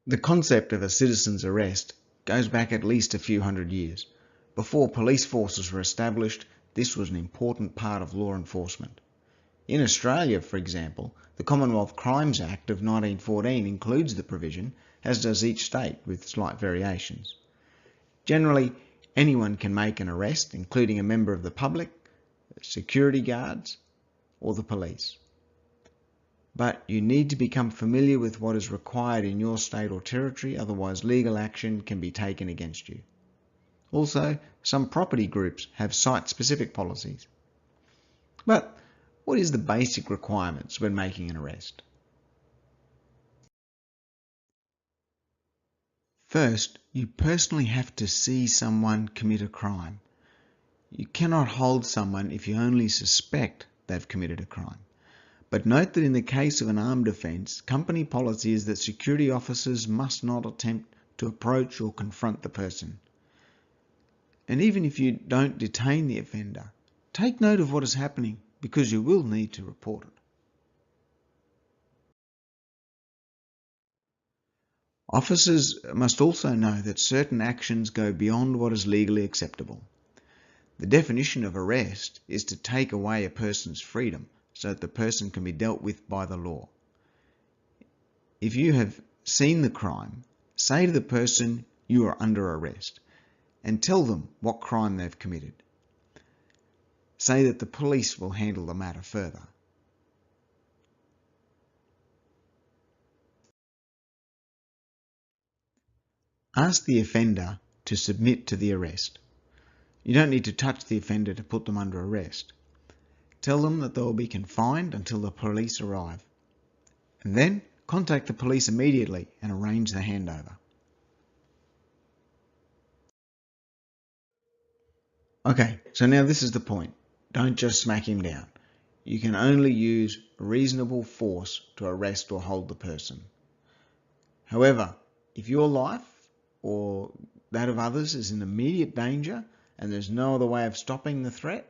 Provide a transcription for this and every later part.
The concept of a citizen's arrest goes back at least a few hundred years. Before police forces were established, this was an important part of law enforcement. In Australia, for example, the Commonwealth Crimes Act of 1914 includes the provision, as does each state with slight variations. Generally, anyone can make an arrest, including a member of the public, security guards, or the police. But you need to become familiar with what is required in your state or territory, otherwise legal action can be taken against you. Also, some property groups have site-specific policies. But what is the basic requirements when making an arrest? First, you personally have to see someone commit a crime. You cannot hold someone if you only suspect they've committed a crime. But note that in the case of an armed offence, company policy is that security officers must not attempt to approach or confront the person. And even if you don't detain the offender, take note of what is happening because you will need to report it. Officers must also know that certain actions go beyond what is legally acceptable. The definition of arrest is to take away a person's freedom so that the person can be dealt with by the law. If you have seen the crime, say to the person you are under arrest and tell them what crime they've committed. Say that the police will handle the matter further. Ask the offender to submit to the arrest. You don't need to touch the offender to put them under arrest. Tell them that they will be confined until the police arrive. And then contact the police immediately and arrange the handover. Okay, so now this is the point. Don't just smack him down. You can only use reasonable force to arrest or hold the person. However, if your life or that of others is in immediate danger and there's no other way of stopping the threat,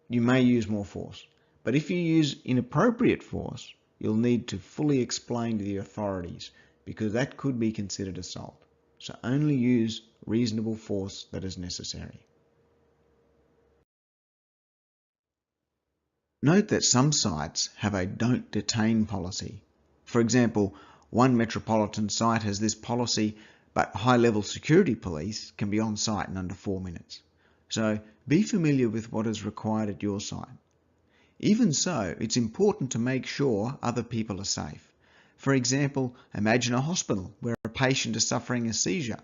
you may use more force. But if you use inappropriate force, you'll need to fully explain to the authorities because that could be considered assault. So only use reasonable force that is necessary. Note that some sites have a don't detain policy. For example, one metropolitan site has this policy, but high-level security police can be on site in under 4 minutes. So be familiar with what is required at your site. Even so, it's important to make sure other people are safe. For example, imagine a hospital where a patient is suffering a seizure.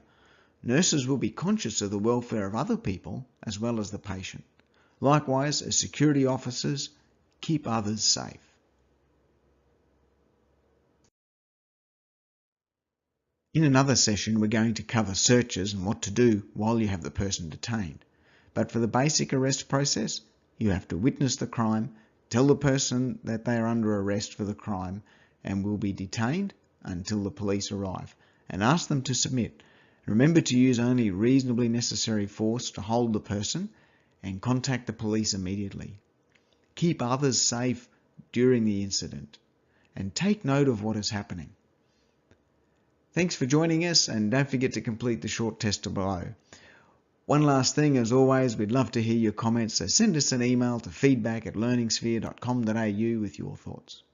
Nurses will be conscious of the welfare of other people as well as the patient. Likewise, as security officers, keep others safe. In another session, we're going to cover searches and what to do while you have the person detained. But for the basic arrest process, you have to witness the crime, tell the person that they are under arrest for the crime and will be detained until the police arrive, and ask them to submit. Remember to use only reasonably necessary force to hold the person and contact the police immediately. Keep others safe during the incident and take note of what is happening. Thanks for joining us, and don't forget to complete the short test below. One last thing, as always, we'd love to hear your comments, so send us an email to feedback@learningsphere.com.au with your thoughts.